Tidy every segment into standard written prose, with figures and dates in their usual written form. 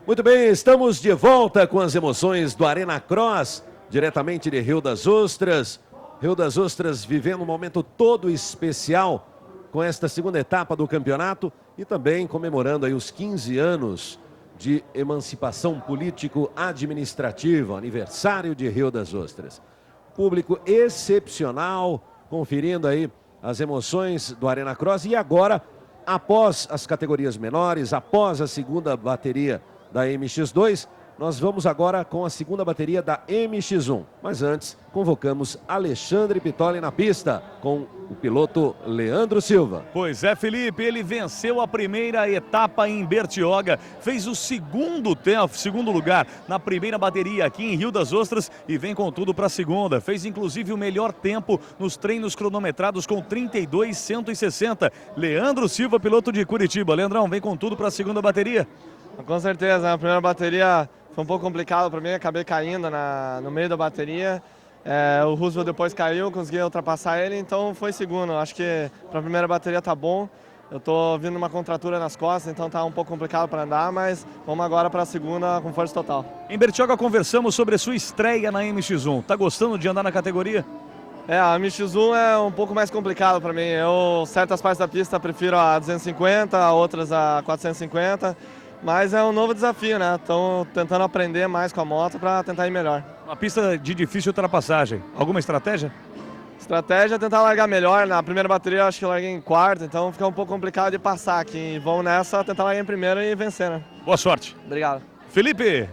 Muito bem, estamos de volta com as emoções do Arena Cross, diretamente de Rio das Ostras. Rio das Ostras vivendo um momento todo especial com esta segunda etapa do campeonato e também comemorando aí os 15 anos de emancipação político-administrativa, aniversário de Rio das Ostras. Público excepcional, conferindo aí as emoções do Arena Cross e agora, após as categorias menores, após a segunda bateria da MX2, nós vamos agora com a segunda bateria da MX1. Mas antes, convocamos Alexandre Pitoli na pista com o piloto Leandro Silva. Pois é, Felipe, ele venceu a primeira etapa em Bertioga, fez o segundo lugar na primeira bateria aqui em Rio das Ostras e vem com tudo para a segunda. Fez inclusive o melhor tempo nos treinos cronometrados com 32,160. Leandro Silva, piloto de Curitiba. Leandrão, vem com tudo para a segunda bateria. Com certeza, a primeira bateria foi um pouco complicado para mim, acabei caindo no meio da bateria. O Roosevelt depois caiu, consegui ultrapassar ele, então foi segundo. Acho que para a primeira bateria tá bom. Eu tô vindo uma contratura nas costas, então tá um pouco complicado para andar, mas vamos agora para a segunda com força total. Em Bertioga conversamos sobre a sua estreia na MX1. Tá gostando de andar na categoria? A MX1 é um pouco mais complicado para mim. Eu, certas partes da pista, prefiro a 250, outras a 450. Mas é um novo desafio, né? Estão tentando aprender mais com a moto para tentar ir melhor. Uma pista de difícil ultrapassagem. Alguma estratégia? Estratégia é tentar largar melhor. Na primeira bateria eu acho que eu larguei em quarto, então fica um pouco complicado de passar aqui. Vamos nessa, tentar largar em primeiro e vencer, né? Boa sorte. Obrigado. Felipe.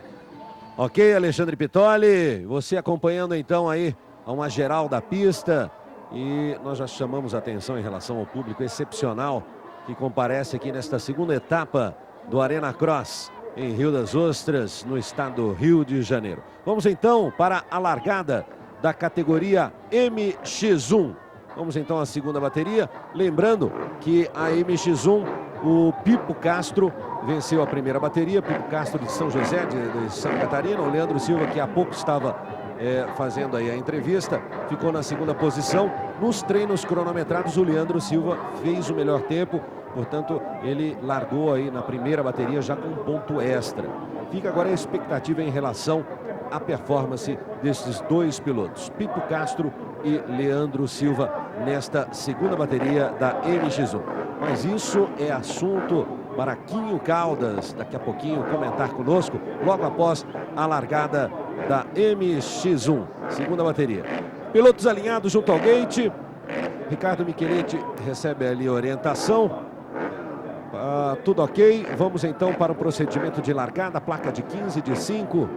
Ok, Alexandre Pitoli, você acompanhando então aí a uma geral da pista. E nós já chamamos a atenção em relação ao público excepcional que comparece aqui nesta segunda etapa do Arena Cross em Rio das Ostras, no estado do Rio de Janeiro. Vamos então para a largada da categoria MX1. Vamos então à segunda bateria. Lembrando que a MX1, o Pipo Castro venceu a primeira bateria. Pipo Castro de São José, de Santa Catarina. O Leandro Silva, que há pouco estava fazendo aí a entrevista, ficou na segunda posição. Nos treinos cronometrados, o Leandro Silva fez o melhor tempo. Portanto, ele largou aí na primeira bateria já com um ponto extra. Fica agora a expectativa em relação à performance desses dois pilotos, Pipo Castro e Leandro Silva, nesta segunda bateria da MX1. Mas isso é assunto para Quinho Caldas, daqui a pouquinho comentar conosco, logo após a largada da MX1, segunda bateria. Pilotos alinhados junto ao gate, Ricardo Micheletti recebe ali a orientação. Tudo ok, vamos então para o procedimento de largada, placa de 15 de 5.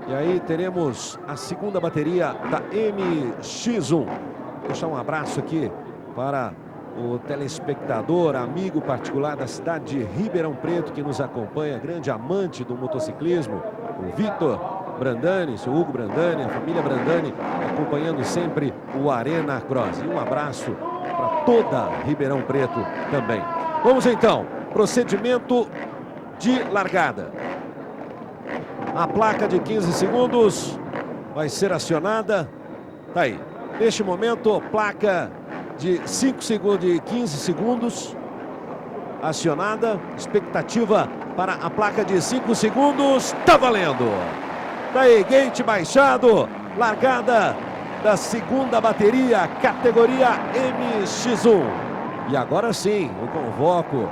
E aí teremos a segunda bateria da MX1. Deixar um abraço aqui para o telespectador, amigo particular da cidade de Ribeirão Preto, que nos acompanha, grande amante do motociclismo, o Victor Brandani, seu Hugo Brandani, a família Brandani, acompanhando sempre o Arena Cross. E um abraço para toda Ribeirão Preto também. Vamos então, procedimento de largada. A placa de 15 segundos vai ser acionada. Tá aí. Neste momento, placa de 5 segundos, de 15 segundos acionada. Expectativa para a placa de 5 segundos. Tá valendo. Tá aí, gate baixado. Largada da segunda bateria, categoria MX1. E agora sim, eu convoco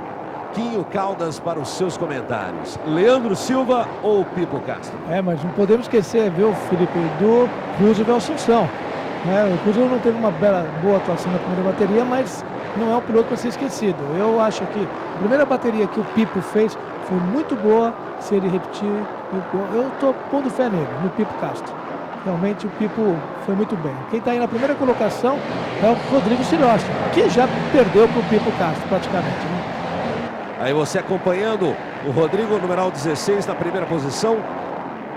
Quinho Caldas para os seus comentários. Leandro Silva ou Pipo Castro? Mas não podemos esquecer, viu, Felipe, do Roosevelt Assunção. O Roosevelt não teve uma boa atuação na primeira bateria, mas não é um piloto para ser esquecido. Eu acho que a primeira bateria que o Pipo fez foi muito boa. Se ele repetir, eu estou pondo fé nele, no Pipo Castro. Realmente o Pipo foi muito bem. Quem está aí na primeira colocação é o Rodrigo Sirosti, que já perdeu para o Pipo Castro praticamente, né? Aí você acompanhando o Rodrigo, numeral 16 na primeira posição.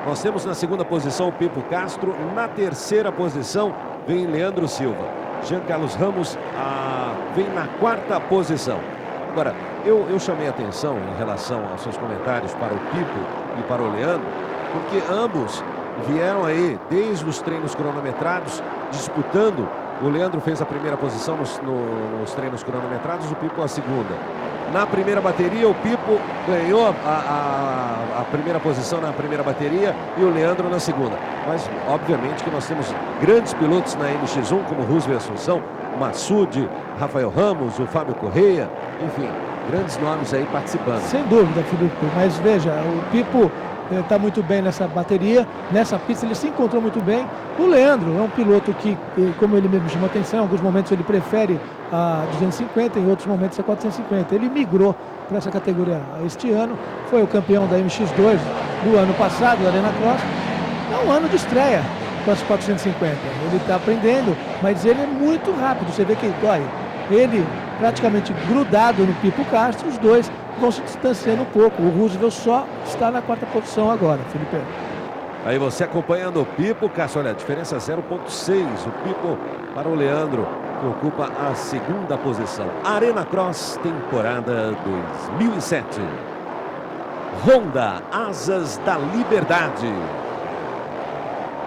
Nós temos na segunda posição o Pipo Castro. Na terceira posição vem Leandro Silva. Jean Carlos Ramos vem na quarta posição. Agora, eu chamei a atenção em relação aos seus comentários para o Pipo e para o Leandro, porque ambos vieram aí desde os treinos cronometrados disputando. O Leandro fez a primeira posição nos treinos cronometrados, o Pipo a segunda. Na primeira bateria, o Pipo ganhou a primeira posição na primeira bateria e o Leandro na segunda. Mas, obviamente, que nós temos grandes pilotos na MX1, como Roosevelt Assunção, Massoud, Rafael Ramos, o Fábio Correia, enfim, grandes nomes aí participando. Sem dúvida, Felipe, mas veja, o Pipo está muito bem nessa bateria, nessa pista ele se encontrou muito bem. O Leandro é um piloto que, como ele mesmo chama atenção, em alguns momentos ele prefere a 250, em outros momentos a 450. Ele migrou para essa categoria este ano, foi o campeão da MX2 do ano passado, da Arena Cross. É um ano de estreia com as 450. Ele está aprendendo, mas ele é muito rápido. Você vê que ele praticamente grudado no Pipo Castro, os dois vão se distanciando um pouco. O Roosevelt só está na quarta posição agora, Felipe. Aí você acompanhando o Pipo Castro, olha, a diferença 0,6. O Pipo para o Leandro, que ocupa a segunda posição. Arena Cross, temporada 2007. Honda, Asas da Liberdade.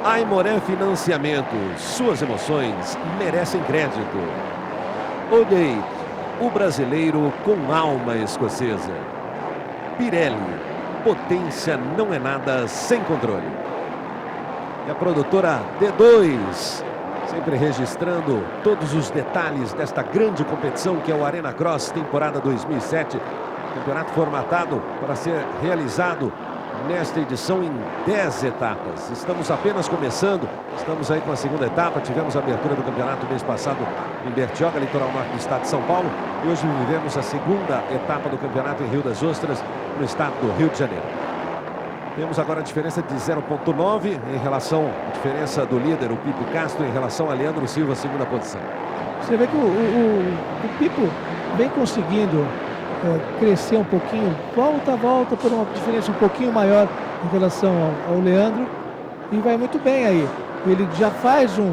Aimoré Financiamentos, suas emoções merecem crédito. Odeio, o brasileiro com alma escocesa. Pirelli, potência não é nada sem controle. E a produtora D2, sempre registrando todos os detalhes desta grande competição que é o Arena Cross, temporada 2007. Campeonato formatado para ser realizado nesta edição em 10 etapas. Estamos apenas começando, estamos aí com a segunda etapa. Tivemos a abertura do campeonato mês passado em Bertioga, litoral norte do estado de São Paulo. E hoje vivemos a segunda etapa do campeonato em Rio das Ostras, no estado do Rio de Janeiro. Temos agora a diferença de 0,9 em relação à diferença do líder, o Pipo Castro, em relação a Leandro Silva, segunda posição. Você vê que o Pipo vem conseguindo crescer um pouquinho, volta a volta, por uma diferença um pouquinho maior em relação ao Leandro, e vai muito bem aí. Ele já faz um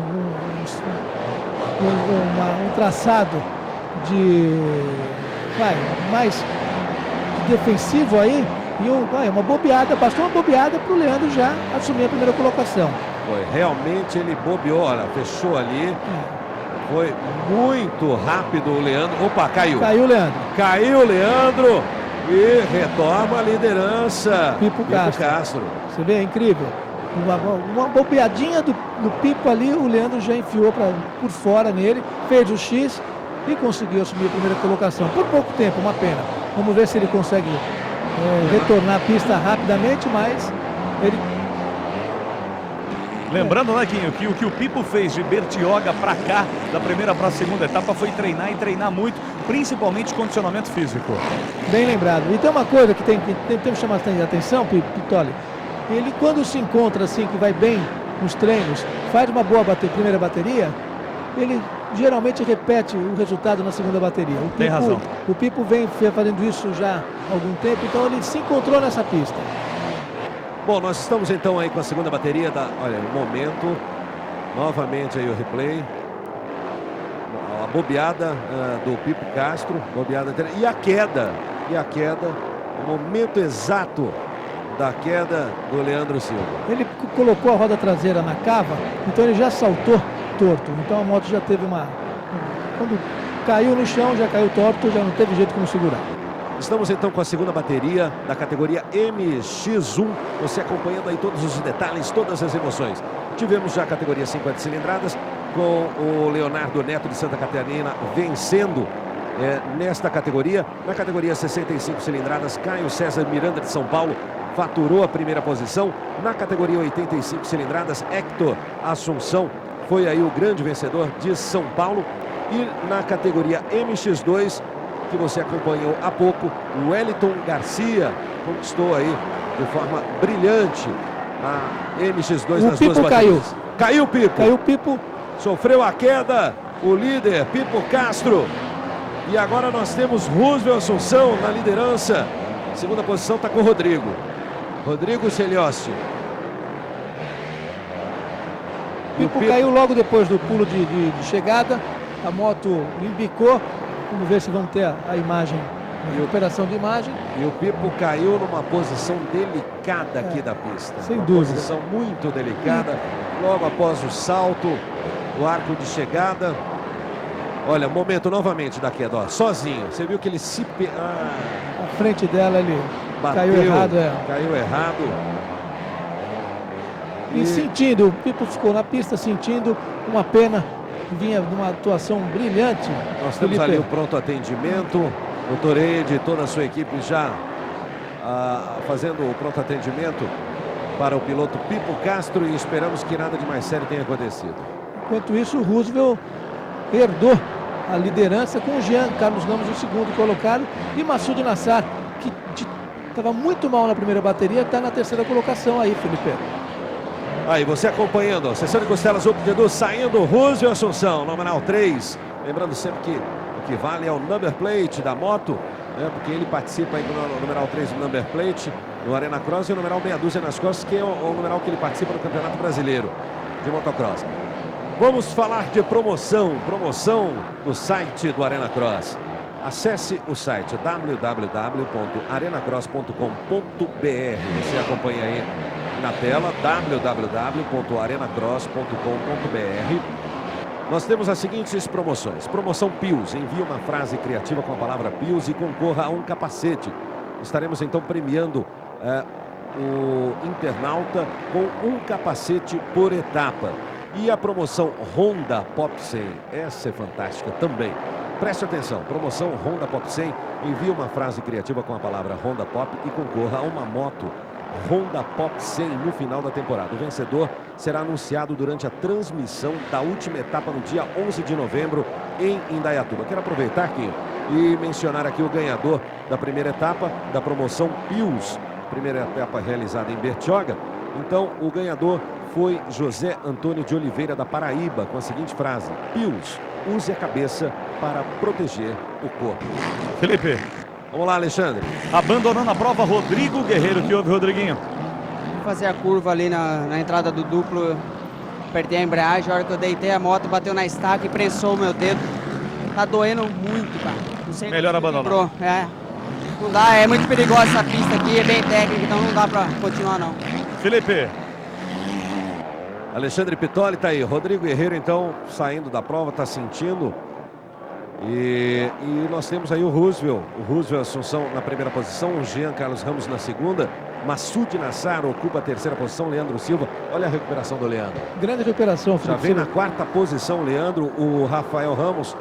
traçado mais defensivo aí, e uma bobeada, bastou uma bobeada para o Leandro já assumir a primeira colocação. Foi, realmente ele bobeou, olha, fechou ali. Foi muito rápido o Leandro. Opa, caiu. Caiu o Leandro. Caiu o Leandro e retoma a liderança. Pipo Castro. Você vê, é incrível. Uma bobeadinha do Pipo ali, o Leandro já enfiou por fora nele, fez o X e conseguiu assumir a primeira colocação. Por pouco tempo, uma pena. Vamos ver se ele consegue retornar a pista rapidamente, mas ele... Lembrando, né, Quinho, que o que o Pipo fez de Bertioga para cá, da primeira para a segunda etapa, foi treinar e treinar muito, principalmente condicionamento físico. Bem lembrado. E tem uma coisa que tem que chamar a atenção, Pitoli. Ele, quando se encontra assim, que vai bem nos treinos, faz uma boa primeira bateria, ele geralmente repete o resultado na segunda bateria. Tem razão. O Pipo vem fazendo isso já há algum tempo, então ele se encontrou nessa pista. Bom, nós estamos então aí com a segunda bateria olha, o momento, novamente aí o replay, a bobeada do Pipo Castro, e a queda, o momento exato da queda do Leandro Silva. Ele colocou a roda traseira na cava, então ele já saltou torto, então a moto já teve quando caiu no chão, já caiu torto, já não teve jeito como segurar. Estamos então com a segunda bateria da categoria MX1, você acompanhando aí todos os detalhes, todas as emoções. Tivemos já a categoria 50 cilindradas, com o Leonardo Neto de Santa Catarina vencendo nesta categoria. Na categoria 65 cilindradas, Caio César Miranda de São Paulo faturou a primeira posição. Na categoria 85 cilindradas, Hector Assunção foi aí o grande vencedor de São Paulo. E na categoria MX2, que você acompanhou há pouco, o Wellington Garcia conquistou aí de forma brilhante a MX2 nas duas baterias. Caiu o Pipo. Caiu o Pipo. Sofreu a queda o líder, Pipo Castro. E agora nós temos Roosevelt Assunção na liderança. Segunda posição está com o Rodrigo Celiossi. Pipo caiu logo depois do pulo de chegada. A moto embicou. Vamos ver se vão ter a imagem, a recuperação de imagem. E o Pipo caiu numa posição delicada aqui da pista. Sem dúvida. Posição muito delicada. Logo após o salto, o arco de chegada. Olha, momento novamente da queda, ó, sozinho. Você viu que ele se... A frente dela ele bateu, caiu errado. Caiu errado. E sentindo, o Pipo ficou na pista sentindo uma pena. Vinha numa atuação brilhante. Nós temos ali o pronto atendimento. Doutor Ed, toda a sua equipe já fazendo o pronto atendimento para o piloto Pipo Castro e esperamos que nada de mais sério tenha acontecido. Enquanto isso, o Roosevelt herdou a liderança com o Jean Carlos Ramos, o segundo colocado, e Massoud Nassar, que estava muito mal na primeira bateria, está na terceira colocação aí, Felipe. Aí, você acompanhando, ó, sessão de costelas Open de Edu, saindo Roosevelt Assunção, nominal 3. Lembrando sempre que o que vale é o number plate da moto, né, porque ele participa aí do numeral 3 do number plate, no Arena Cross, e o numeral meia dúzia nas costas, que é o numeral que ele participa no Campeonato Brasileiro de Motocross. Vamos falar de promoção no site do Arena Cross. Acesse o site www.arenacross.com.br. Você acompanha aí na tela www.arenacross.com.br. Nós temos as seguintes promoções. Promoção Pius. Envie uma frase criativa com a palavra Pius e concorra a um capacete. Estaremos então premiando o internauta com um capacete por etapa. E a promoção Honda Pop 100, essa é fantástica também. Preste atenção, promoção Honda Pop 100, envie uma frase criativa com a palavra Honda Pop e concorra a uma moto Honda Pop 100 no final da temporada. O vencedor será anunciado durante a transmissão da última etapa no dia 11 de novembro em Indaiatuba. Quero aproveitar aqui e mencionar aqui o ganhador da primeira etapa da promoção Pius, primeira etapa realizada em Bertioga. Então, o ganhador foi José Antônio de Oliveira, da Paraíba, com a seguinte frase: Pius, use a cabeça para proteger o corpo. Felipe. Vamos lá, Alexandre. Abandonando a prova, Rodrigo Guerreiro. Que houve, Rodriguinho? Vou fazer a curva ali na entrada do duplo. Apertei a embreagem, a hora que eu deitei a moto, bateu na estaca e prensou o meu dedo. Tá doendo muito, cara. Não sei. Melhor abandonar. Não dá, é muito perigosa essa pista aqui, é bem técnica, então não dá pra continuar não. Felipe. Alexandre Pitoli tá aí. Rodrigo Guerreiro, então, saindo da prova, tá sentindo. E nós temos aí o Roosevelt Assunção na primeira posição, o Jean Carlos Ramos na segunda, Massoud Nassar ocupa a terceira posição, Leandro Silva. Olha a recuperação do Leandro. Grande recuperação, já vem na quarta posição, Leandro. O Rafael Ramos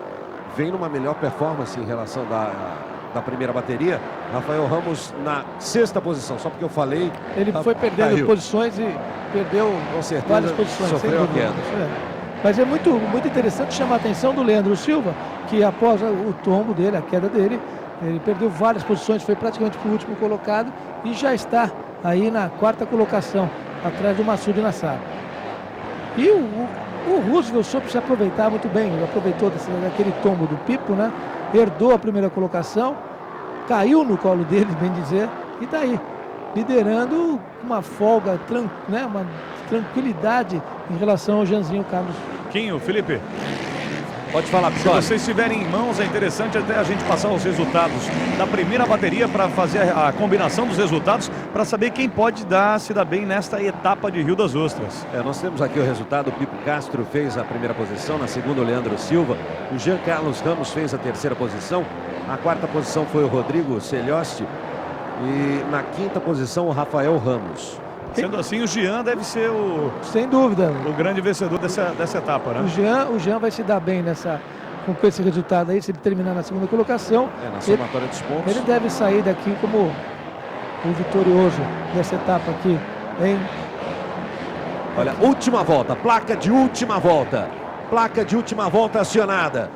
vem numa melhor performance em relação da primeira bateria. Rafael Ramos na sexta posição, só porque eu falei. Ele foi perdendo posições e perdeu com certeza, várias posições. Sofreu a queda. Mas é muito interessante chamar a atenção do Leandro Silva, que após o tombo dele, a queda dele, ele perdeu várias posições, foi praticamente para o último colocado e já está aí na quarta colocação, atrás do Massoud Nassar. E o Roosevelt soube se aproveitar muito bem, ele aproveitou daquele tombo do Pipo, né? Herdou a primeira colocação, caiu no colo dele, bem dizer, e está aí, liderando uma folga, né? Uma tranquilidade em relação ao Janzinho Carlos. Quinho, Felipe. Pode falar, Se vocês tiverem em mãos, é interessante até a gente passar os resultados da primeira bateria para fazer a combinação dos resultados, para saber quem pode se dar bem nesta etapa de Rio das Ostras. Nós temos aqui o resultado. O Pipo Castro fez a primeira posição, na segunda o Leandro Silva, o Jean Carlos Ramos fez a terceira posição, a quarta posição foi o Rodrigo Celiosti e na quinta posição o Rafael Ramos. Sendo assim, o Jean deve ser sem dúvida, o grande vencedor dessa etapa, né? O Jean vai se dar bem com esse resultado aí, se ele terminar na segunda colocação. Na somatória dos pontos. Ele deve sair daqui como o vitorioso dessa etapa aqui, hein? Olha, última volta, placa de última volta. Placa de última volta acionada.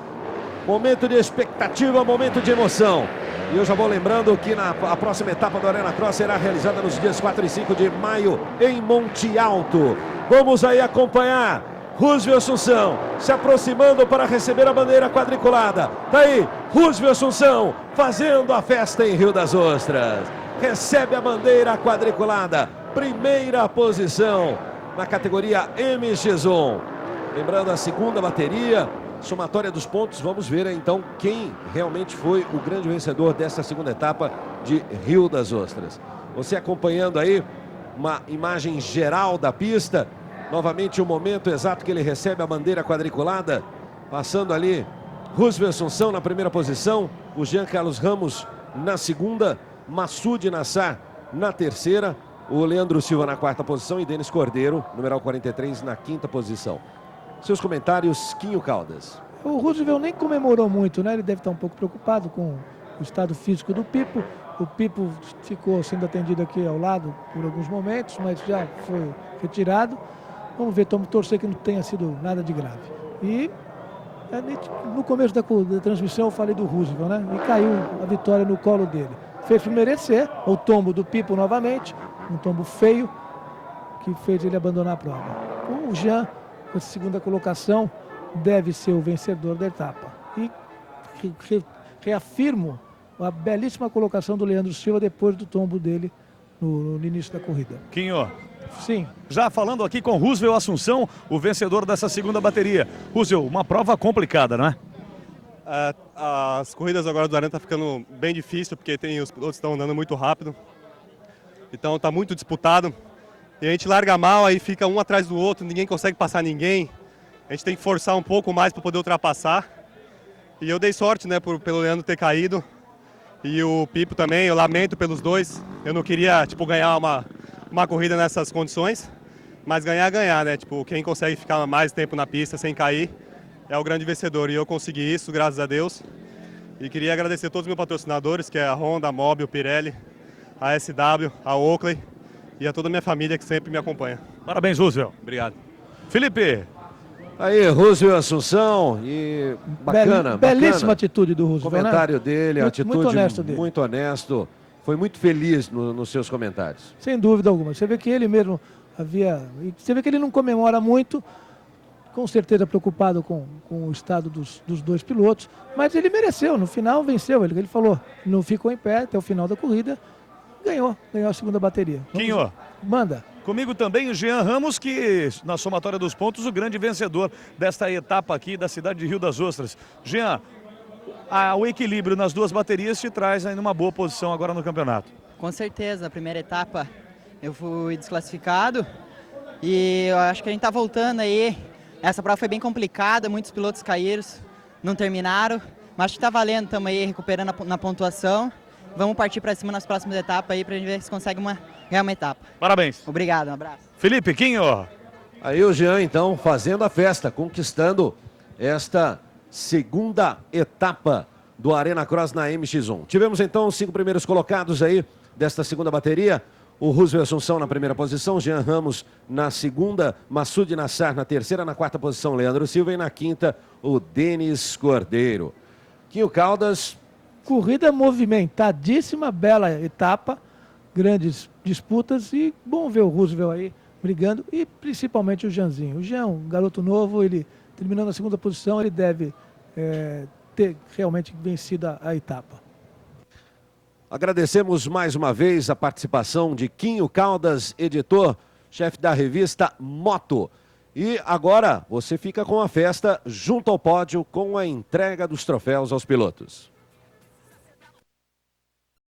Momento de expectativa, momento de emoção. E eu já vou lembrando que a próxima etapa do Arena Cross será realizada nos dias 4 e 5 de maio em Monte Alto. Vamos aí acompanhar Roosevelt Assunção se aproximando para receber a bandeira quadriculada. Tá aí, Roosevelt Assunção fazendo a festa em Rio das Ostras. Recebe a bandeira quadriculada, primeira posição na categoria MX1. Lembrando a segunda bateria. Somatória dos pontos, vamos ver então quem realmente foi o grande vencedor dessa segunda etapa de Rio das Ostras. Você acompanhando aí uma imagem geral da pista, novamente o momento exato que ele recebe a bandeira quadriculada, passando ali Roosevelt Assunção na primeira posição, o Jean Carlos Ramos na segunda, Massoud Nassar na terceira, o Leandro Silva na quarta posição e Denis Cordeiro, numeral 43, na quinta posição. Seus comentários, Quinho Caldas. O Roosevelt nem comemorou muito, né? Ele deve estar um pouco preocupado com o estado físico do Pipo. O Pipo ficou sendo atendido aqui ao lado por alguns momentos, mas já foi retirado. Vamos ver, torcer que não tenha sido nada de grave. E no começo da transmissão eu falei do Roosevelt, né? E caiu a vitória no colo dele. Fez por merecer o tombo do Pipo novamente, um tombo feio, que fez ele abandonar a prova. O Jean, com a segunda colocação, deve ser o vencedor da etapa. E reafirmo a belíssima colocação do Leandro Silva depois do tombo dele no início da corrida. Quinho, sim. Já falando aqui com Roosevelt Assunção, o vencedor dessa segunda bateria. Roosevelt, uma prova complicada, não é? As corridas agora do Arena tá ficando bem difícil, porque os pilotos estão andando muito rápido. Então tá muito disputado. E a gente larga mal, aí fica um atrás do outro, ninguém consegue passar ninguém. A gente tem que forçar um pouco mais para poder ultrapassar. E eu dei sorte, né, pelo Leandro ter caído. E o Pipo também, eu lamento pelos dois. Eu não queria, ganhar uma corrida nessas condições. Mas ganhar, né? Quem consegue ficar mais tempo na pista sem cair é o grande vencedor. E eu consegui isso, graças a Deus. E queria agradecer a todos os meus patrocinadores, que é a Honda, a Mobil, o Pirelli, a SW, a Oakley e a toda a minha família que sempre me acompanha. Parabéns, Roosevelt. Obrigado. Felipe. Aí, Roosevelt Assunção, e bacana, belíssima atitude do Roosevelt, o comentário né? dele, muito, atitude muito honesto dele. Muito honesto, foi muito feliz nos seus comentários. Sem dúvida alguma, você vê que ele mesmo você vê que ele não comemora muito, com certeza preocupado com o estado dos dois pilotos, mas ele mereceu, no final venceu, ele falou, não ficou em pé até o final da corrida, ganhou a segunda bateria. Quinho. Manda. Comigo também o Jean Ramos, que na somatória dos pontos, o grande vencedor desta etapa aqui da cidade de Rio das Ostras. Jean, o equilíbrio nas duas baterias te traz ainda uma boa posição agora no campeonato. Com certeza, na primeira etapa eu fui desclassificado e eu acho que a gente tá voltando aí. Essa prova foi bem complicada, muitos pilotos caíram, não terminaram, mas acho que tá valendo, estamos aí recuperando na pontuação. Vamos partir para cima nas próximas etapas aí pra gente ver se consegue ganhar uma etapa. Parabéns. Obrigado, um abraço. Felipe, Quinho. Aí o Jean, então, fazendo a festa, conquistando esta segunda etapa do Arena Cross na MX1. Tivemos, então, os 5 primeiros colocados aí desta segunda bateria. O Roosevelt Assunção na primeira posição, Jean Ramos na segunda, Massoud Nassar na terceira, na quarta posição, Leandro Silva e na quinta, o Denis Cordeiro. Quinho Caldas. Corrida movimentadíssima, bela etapa, grandes disputas e bom ver o Roosevelt aí brigando e principalmente o Jeanzinho. O Jean, um garoto novo, ele terminando na segunda posição, ele deve ter realmente vencido a etapa. Agradecemos mais uma vez a participação de Quinho Caldas, editor, chefe da revista Moto. E agora você fica com a festa junto ao pódio com a entrega dos troféus aos pilotos.